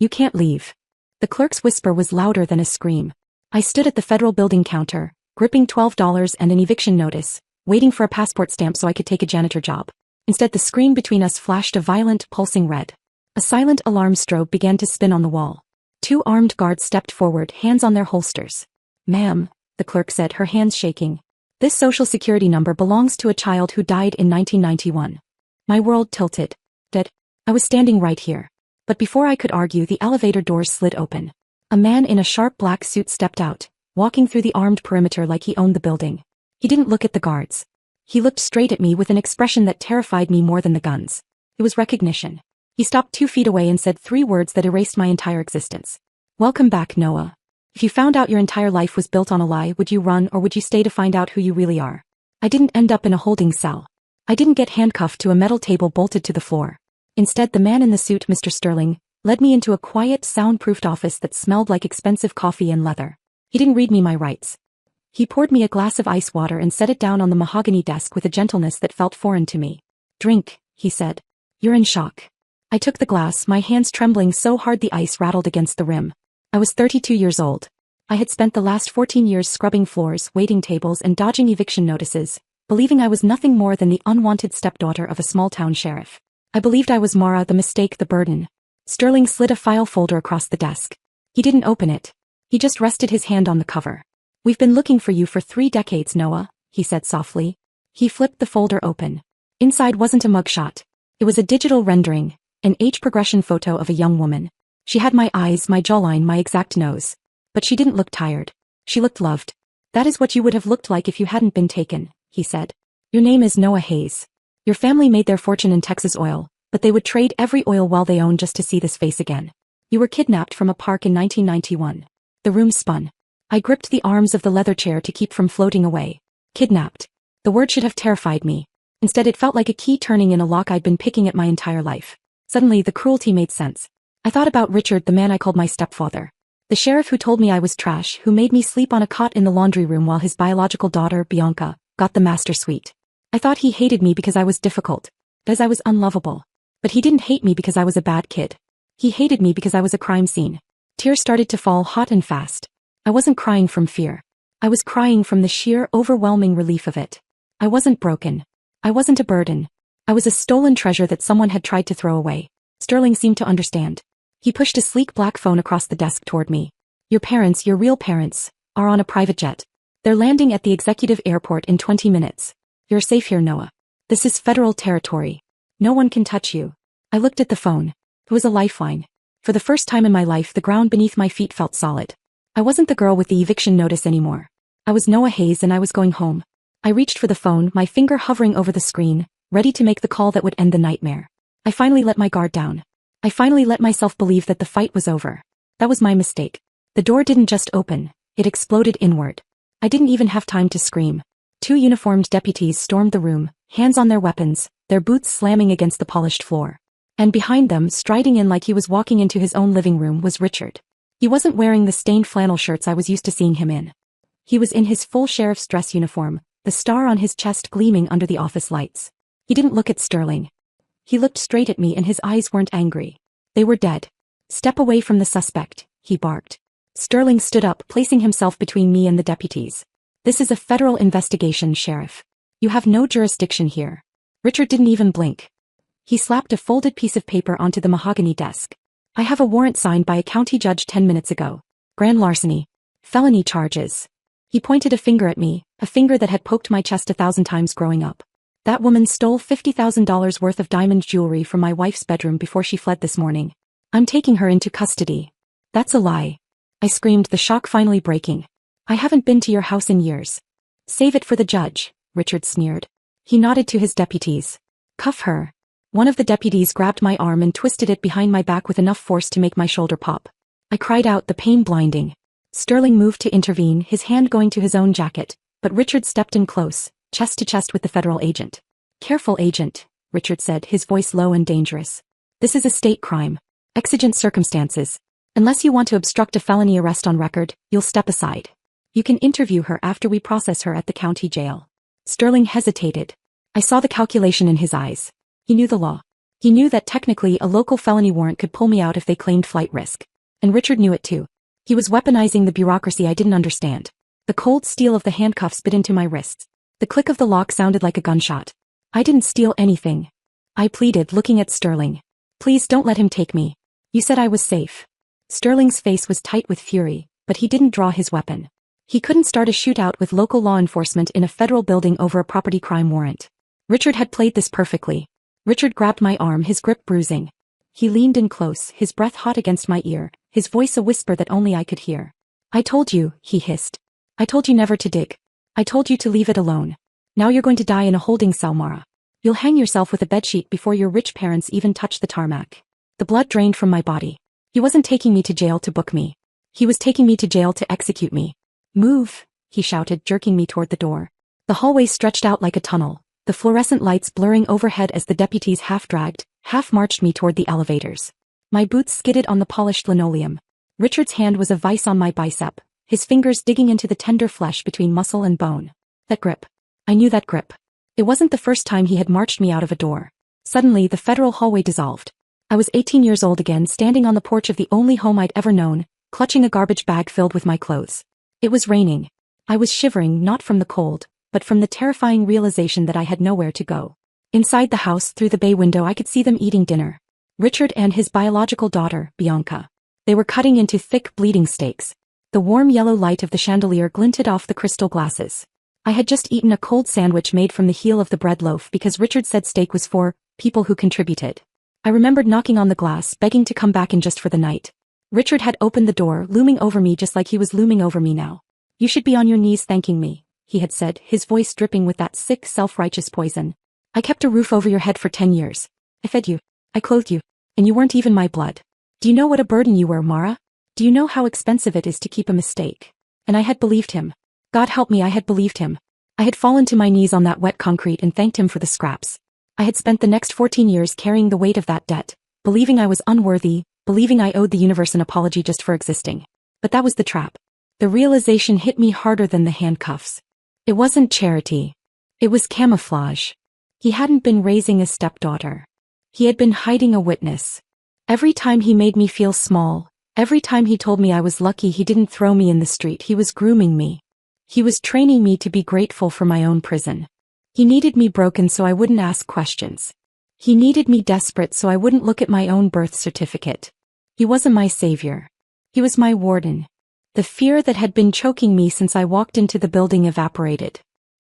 You can't leave. The clerk's whisper was louder than a scream. I stood at the federal building counter, gripping $12 and an eviction notice, waiting for a passport stamp so I could take a janitor job. Instead, the screen between us flashed a violent, pulsing red. A silent alarm strobe began to spin on the wall. 2 armed guards stepped forward, hands on their holsters. "Ma'am," the clerk said, her hands shaking. "This social security number belongs to a child who died in 1991. My world tilted. Dead. I was standing right here. But before I could argue, the elevator doors slid open. A man in a sharp black suit stepped out, walking through the armed perimeter like he owned the building. He didn't look at the guards. He looked straight at me with an expression that terrified me more than the guns. It was recognition. He stopped 2 feet away and said 3 words that erased my entire existence. "Welcome back, Noah. If you found out your entire life was built on a lie, would you run or would you stay to find out who you really are?" I didn't end up in a holding cell. I didn't get handcuffed to a metal table bolted to the floor. Instead, the man in the suit, Mr. Sterling, led me into a quiet, soundproofed office that smelled like expensive coffee and leather. He didn't read me my rights. He poured me a glass of ice water and set it down on the mahogany desk with a gentleness that felt foreign to me. "Drink," he said. "You're in shock." I took the glass, my hands trembling so hard the ice rattled against the rim. I was 32 years old. I had spent the last 14 years scrubbing floors, waiting tables, and dodging eviction notices, believing I was nothing more than the unwanted stepdaughter of a small-town sheriff. I believed I was Mara, the mistake, the burden. Sterling slid a file folder across the desk. He didn't open it. He just rested his hand on the cover. "We've been looking for you for 3 decades, Noah," he said softly. He flipped the folder open. Inside wasn't a mugshot. It was a digital rendering, an age progression photo of a young woman. She had my eyes, my jawline, my exact nose. But she didn't look tired. She looked loved. "That is what you would have looked like if you hadn't been taken," he said. "Your name is Noah Hayes. Your family made their fortune in Texas oil, but they would trade every oil well they owned just to see this face again. You were kidnapped from a park in 1991. The room spun. I gripped the arms of the leather chair to keep from floating away. Kidnapped. The word should have terrified me. Instead, it felt like a key turning in a lock I'd been picking at my entire life. Suddenly, the cruelty made sense. I thought about Richard, the man I called my stepfather. The sheriff who told me I was trash, who made me sleep on a cot in the laundry room while his biological daughter, Bianca, got the master suite. I thought he hated me because I was difficult, because I was unlovable. But he didn't hate me because I was a bad kid. He hated me because I was a crime scene. Tears started to fall hot and fast. I wasn't crying from fear. I was crying from the sheer, overwhelming relief of it. I wasn't broken. I wasn't a burden. I was a stolen treasure that someone had tried to throw away. Sterling seemed to understand. He pushed a sleek black phone across the desk toward me. "Your parents, your real parents, are on a private jet. They're landing at the executive airport in 20 minutes. You're safe here, Noah. This is federal territory. No one can touch you." I looked at the phone. It was a lifeline. For the first time in my life, the ground beneath my feet felt solid. I wasn't the girl with the eviction notice anymore. I was Noah Hayes and I was going home. I reached for the phone, my finger hovering over the screen, ready to make the call that would end the nightmare. I finally let my guard down. I finally let myself believe that the fight was over. That was my mistake. The door didn't just open, it exploded inward. I didn't even have time to scream. 2 uniformed deputies stormed the room, hands on their weapons, their boots slamming against the polished floor. And behind them, striding in like he was walking into his own living room, was Richard. He wasn't wearing the stained flannel shirts I was used to seeing him in. He was in his full sheriff's dress uniform, the star on his chest gleaming under the office lights. He didn't look at Sterling. He looked straight at me and his eyes weren't angry. They were dead. "Step away from the suspect," he barked. Sterling stood up, placing himself between me and the deputies. "This is a federal investigation, Sheriff. You have no jurisdiction here." Richard didn't even blink. He slapped a folded piece of paper onto the mahogany desk. "I have a warrant signed by a county judge 10 minutes ago. Grand larceny. Felony charges." He pointed a finger at me, a finger that had poked my chest 1,000 times growing up. "That woman stole $50,000 worth of diamond jewelry from my wife's bedroom before she fled this morning. I'm taking her into custody." "That's a lie," I screamed, the shock finally breaking. "I haven't been to your house in years." "Save it for the judge," Richard sneered. He nodded to his deputies. "Cuff her." One of the deputies grabbed my arm and twisted it behind my back with enough force to make my shoulder pop. I cried out, the pain blinding. Sterling moved to intervene, his hand going to his own jacket, but Richard stepped in close, chest to chest with the federal agent. "Careful, agent," Richard said, his voice low and dangerous. "This is a state crime. Exigent circumstances. Unless you want to obstruct a felony arrest on record, you'll step aside. You can interview her after we process her at the county jail." Sterling hesitated. I saw the calculation in his eyes. He knew the law. He knew that technically a local felony warrant could pull me out if they claimed flight risk. And Richard knew it too. He was weaponizing the bureaucracy I didn't understand. The cold steel of the handcuffs bit into my wrists. The click of the lock sounded like a gunshot. I didn't steal anything. I pleaded, looking at Sterling. Please don't let him take me. You said I was safe. Sterling's face was tight with fury, but he didn't draw his weapon. He couldn't start a shootout with local law enforcement in a federal building over a property crime warrant. Richard had played this perfectly. Richard grabbed my arm, his grip bruising. He leaned in close, his breath hot against my ear, his voice a whisper that only I could hear. I told you, he hissed. I told you never to dig. I told you to leave it alone. Now you're going to die in a holding cell, Mara. You'll hang yourself with a bedsheet before your rich parents even touch the tarmac. The blood drained from my body. He wasn't taking me to jail to book me. He was taking me to jail to execute me. Move, he shouted, jerking me toward the door. The hallway stretched out like a tunnel, the fluorescent lights blurring overhead as the deputies half-dragged, half-marched me toward the elevators. My boots skidded on the polished linoleum. Richard's hand was a vice on my bicep, his fingers digging into the tender flesh between muscle and bone. That grip. I knew that grip. It wasn't the first time he had marched me out of a door. Suddenly, the federal hallway dissolved. I was 18 years old again, standing on the porch of the only home I'd ever known, clutching a garbage bag filled with my clothes. It was raining. I was shivering, not from the cold, but from the terrifying realization that I had nowhere to go. Inside the house, through the bay window, I could see them eating dinner. Richard and his biological daughter, Bianca. They were cutting into thick, bleeding steaks. The warm yellow light of the chandelier glinted off the crystal glasses. I had just eaten a cold sandwich made from the heel of the bread loaf because Richard said steak was for people who contributed. I remembered knocking on the glass, begging to come back in just for the night. Richard had opened the door, looming over me just like he was looming over me now. You should be on your knees thanking me, he had said, his voice dripping with that sick, self-righteous poison. I kept a roof over your head for 10 years. I fed you. I clothed you. And you weren't even my blood. Do you know what a burden you were, Mara? Do you know how expensive it is to keep a mistake? And I had believed him. God help me, I had believed him. I had fallen to my knees on that wet concrete and thanked him for the scraps. I had spent the next 14 years carrying the weight of that debt, believing I was unworthy, believing I owed the universe an apology just for existing. But that was the trap. The realization hit me harder than the handcuffs. It wasn't charity. It was camouflage. He hadn't been raising a stepdaughter. He had been hiding a witness. Every time he made me feel small, every time he told me I was lucky he didn't throw me in the street, he was grooming me. He was training me to be grateful for my own prison. He needed me broken so I wouldn't ask questions. He needed me desperate so I wouldn't look at my own birth certificate. He wasn't my savior. He was my warden. The fear that had been choking me since I walked into the building evaporated.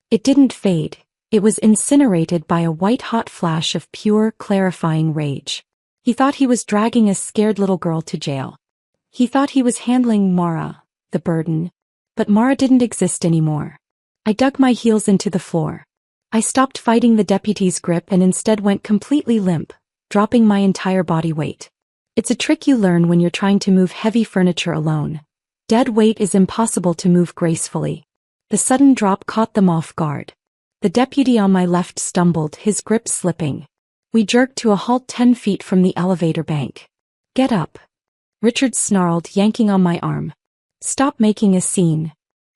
It didn't fade. It was incinerated by a white-hot flash of pure, clarifying rage. He thought he was dragging a scared little girl to jail. He thought he was handling Mara, the burden. But Mara didn't exist anymore. I dug my heels into the floor. I stopped fighting the deputy's grip and instead went completely limp, dropping my entire body weight. It's a trick you learn when you're trying to move heavy furniture alone. Dead weight is impossible to move gracefully. The sudden drop caught them off guard. The deputy on my left stumbled, his grip slipping. We jerked to a halt 10 feet from the elevator bank. Get up. Richard snarled, yanking on my arm. Stop making a scene.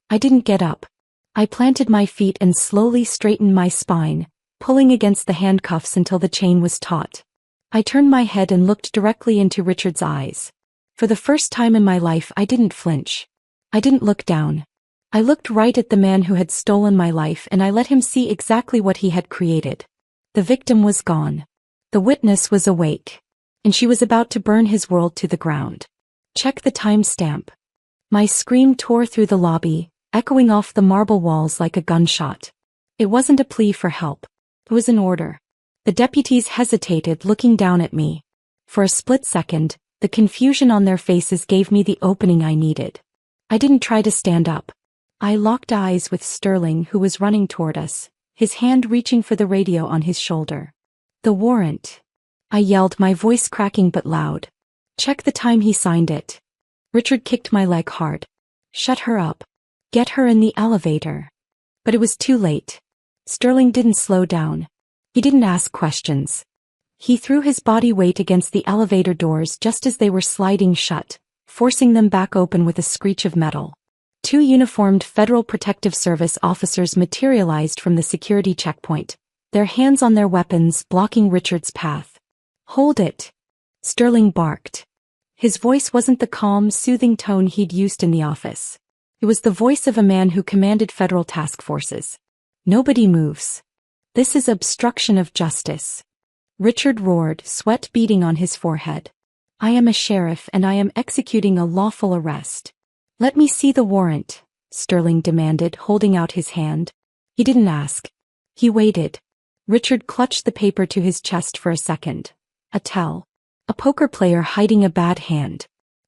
I didn't get up. I planted my feet and slowly straightened my spine, pulling against the handcuffs until the chain was taut. I turned my head and looked directly into Richard's eyes. For the first time in my life, I didn't flinch. I didn't look down. I looked right at the man who had stolen my life and I let him see exactly what he had created. The victim was gone. The witness was awake. And she was about to burn his world to the ground. Check the timestamp. My scream tore through the lobby, echoing off the marble walls like a gunshot. It wasn't a plea for help. It was an order. The deputies hesitated, looking down at me. For a split second, the confusion on their faces gave me the opening I needed. I didn't try to stand up. I locked eyes with Sterling, who was running toward us, his hand reaching for the radio on his shoulder. The warrant. I yelled, my voice cracking but loud. Check the time he signed it. Richard kicked my leg hard. Shut her up. Get her in the elevator. But it was too late. Sterling didn't slow down. He didn't ask questions. He threw his body weight against the elevator doors just as they were sliding shut, forcing them back open with a screech of metal. 2 uniformed Federal Protective Service officers materialized from the security checkpoint, their hands on their weapons blocking Richard's path. Hold it. Sterling barked. His voice wasn't the calm, soothing tone he'd used in the office. It was the voice of a man who commanded federal task forces. Nobody moves. This is obstruction of justice. Richard roared, sweat beading on his forehead. I am a sheriff and I am executing a lawful arrest. Let me see the warrant, Sterling demanded, holding out his hand. He didn't ask. He waited. Richard clutched the paper to his chest for a second. A tell. A poker player hiding a bad hand.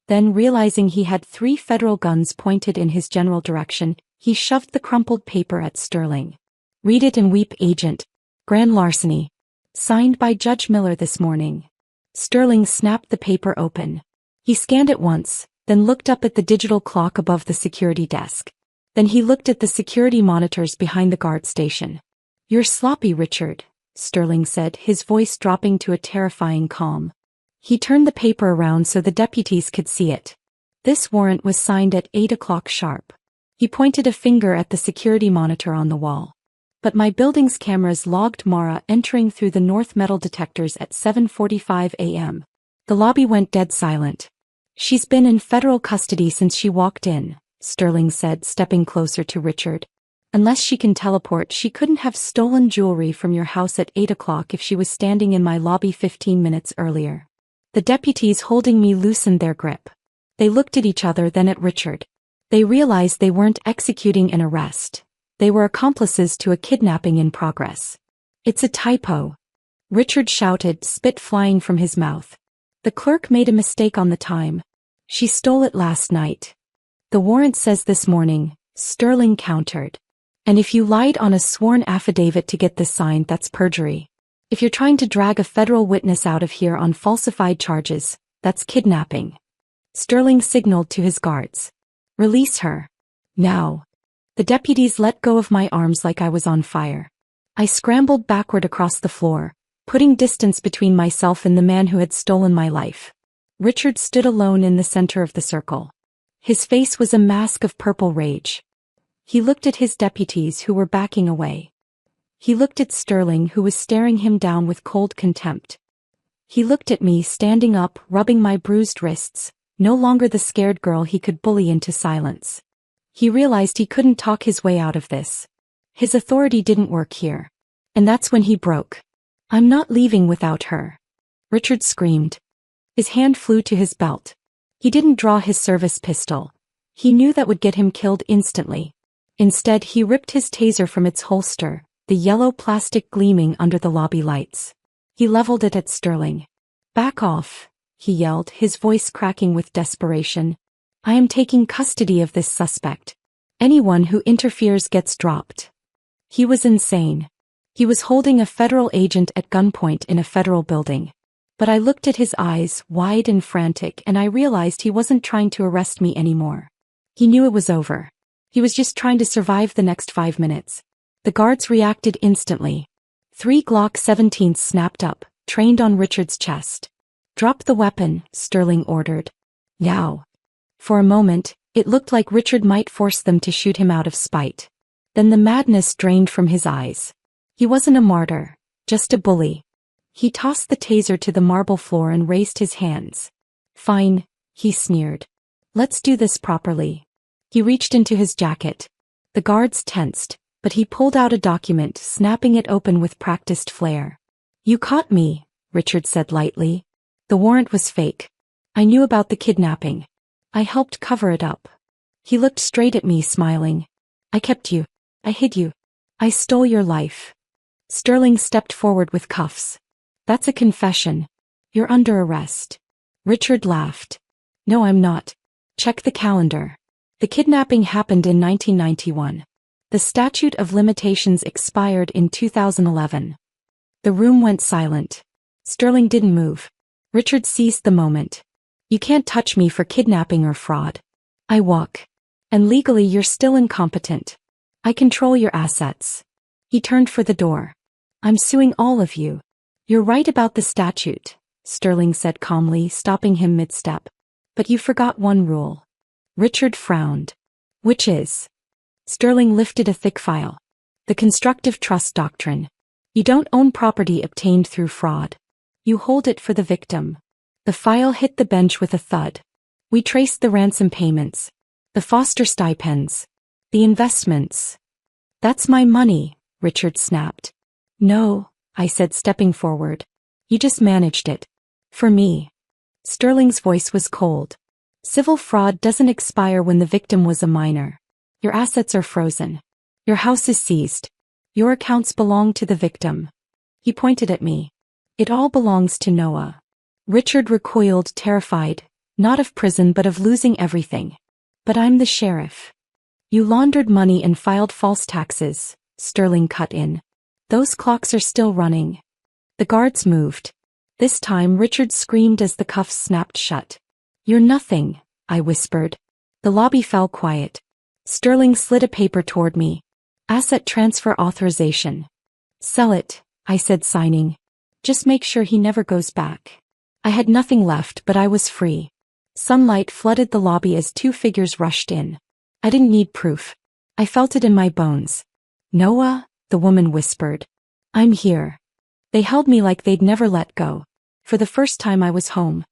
Then, realizing he had 3 federal guns pointed in his general direction, he shoved the crumpled paper at Sterling. Read it and weep, Agent. Grand larceny. Signed by Judge Miller this morning. Sterling snapped the paper open. He scanned it once, then looked up at the digital clock above the security desk. Then he looked at the security monitors behind the guard station. You're sloppy, Richard, Sterling said, his voice dropping to a terrifying calm. He turned the paper around so the deputies could see it. This warrant was signed at 8 o'clock sharp. He pointed a finger at the security monitor on the wall. But my building's cameras logged Mara entering through the north metal detectors at 7:45 a.m. The lobby went dead silent. She's been in federal custody since she walked in, Sterling said, stepping closer to Richard. Unless she can teleport, she couldn't have stolen jewelry from your house at 8 o'clock if she was standing in my lobby 15 minutes earlier. The deputies holding me loosened their grip. They looked at each other, then at Richard. They realized they weren't executing an arrest. They were accomplices to a kidnapping in progress. It's a typo. Richard shouted, spit flying from his mouth. The clerk made a mistake on the time. She stole it last night. The warrant says this morning, Sterling countered. And if you lied on a sworn affidavit to get this signed, that's perjury. If you're trying to drag a federal witness out of here on falsified charges, that's kidnapping. Sterling signaled to his guards. Release her. Now. The deputies let go of my arms like I was on fire. I scrambled backward across the floor, putting distance between myself and the man who had stolen my life. Richard stood alone in the center of the circle. His face was a mask of purple rage. He looked at his deputies who were backing away. He looked at Sterling, who was staring him down with cold contempt. He looked at me, standing up, rubbing my bruised wrists, no longer the scared girl he could bully into silence. He realized he couldn't talk his way out of this. His authority didn't work here. And that's when he broke. I'm not leaving without her. Richard screamed. His hand flew to his belt. He didn't draw his service pistol. He knew that would get him killed instantly. Instead, he ripped his taser from its holster, the yellow plastic gleaming under the lobby lights. He leveled it at Sterling. Back off, he yelled, his voice cracking with desperation. I am taking custody of this suspect. Anyone who interferes gets dropped. He was insane. He was holding a federal agent at gunpoint in a federal building. But I looked at his eyes, wide and frantic, and I realized he wasn't trying to arrest me anymore. He knew it was over. He was just trying to survive the next 5 minutes. The guards reacted instantly. 3 Glock 17s snapped up, trained on Richard's chest. Drop the weapon, Sterling ordered. Now. For a moment, it looked like Richard might force them to shoot him out of spite. Then the madness drained from his eyes. He wasn't a martyr, just a bully. He tossed the taser to the marble floor and raised his hands. Fine, he sneered. Let's do this properly. He reached into his jacket. The guards tensed, but he pulled out a document, snapping it open with practiced flair. You caught me, Richard said lightly. The warrant was fake. I knew about the kidnapping. I helped cover it up. He looked straight at me, smiling. I kept you. I hid you. I stole your life. Sterling stepped forward with cuffs. That's a confession. You're under arrest. Richard laughed. No, I'm not. Check the calendar. The kidnapping happened in 1991. The statute of limitations expired in 2011. The room went silent. Sterling didn't move. Richard seized the moment. You can't touch me for kidnapping or fraud. I walk. And legally you're still incompetent. I control your assets. He turned for the door. I'm suing all of you. You're right about the statute, Sterling said calmly, stopping him mid-step. But you forgot one rule. Richard frowned. Which is? Sterling lifted a thick file. The constructive trust doctrine. You don't own property obtained through fraud. You hold it for the victim. The file hit the bench with a thud. We traced the ransom payments. The foster stipends. The investments. That's my money, Richard snapped. No, I said, stepping forward. You just managed it. For me. Sterling's voice was cold. Civil fraud doesn't expire when the victim was a minor. Your assets are frozen. Your house is seized. Your accounts belong to the victim. He pointed at me. It all belongs to Noah. Richard recoiled, terrified, not of prison but of losing everything. But I'm the sheriff. You laundered money and filed false taxes, Sterling cut in. Those clocks are still running. The guards moved. This time Richard screamed as the cuffs snapped shut. You're nothing, I whispered. The lobby fell quiet. Sterling slid a paper toward me. Asset transfer authorization. Sell it, I said, signing. Just make sure he never goes back. I had nothing left, but I was free. Sunlight flooded the lobby as two figures rushed in. I didn't need proof. I felt it in my bones. Noah, the woman whispered. I'm here. They held me like they'd never let go. For the first time I was home.